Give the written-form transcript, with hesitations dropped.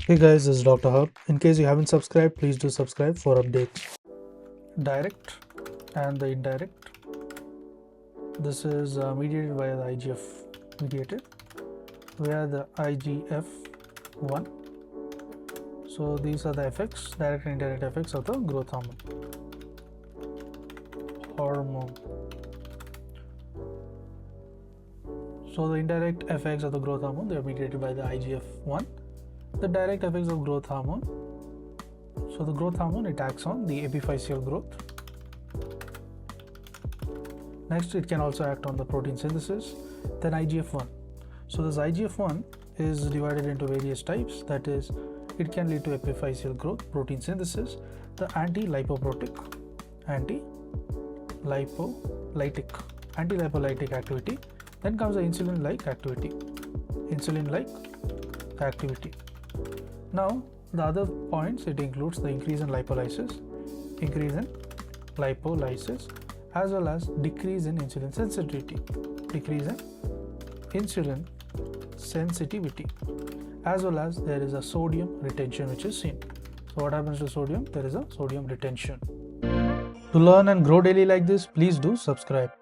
Hey guys, this is Dr. Hub. In case you haven't subscribed, please do subscribe for updates. Direct and the indirect. This is mediated via the IGF mediated via the IGF-1. So these are the effects, direct and indirect effects of the growth hormone. So the indirect effects of the growth hormone, they are mediated by the IGF-1. The direct effects of growth hormone. So the growth hormone, it acts on the epiphyseal growth. Next, it can also act on the protein synthesis. Then IGF-1. So this IGF-1 is divided into various types. That is, it can lead to epiphyseal growth, protein synthesis, the anti-lipolytic activity. Then comes the insulin-like activity. Now, the other points, it includes the increase in lipolysis, as well as decrease in insulin sensitivity, as well as there is a sodium retention which is seen. So what happens to sodium? There is a sodium retention. To learn and grow daily like this, please do subscribe.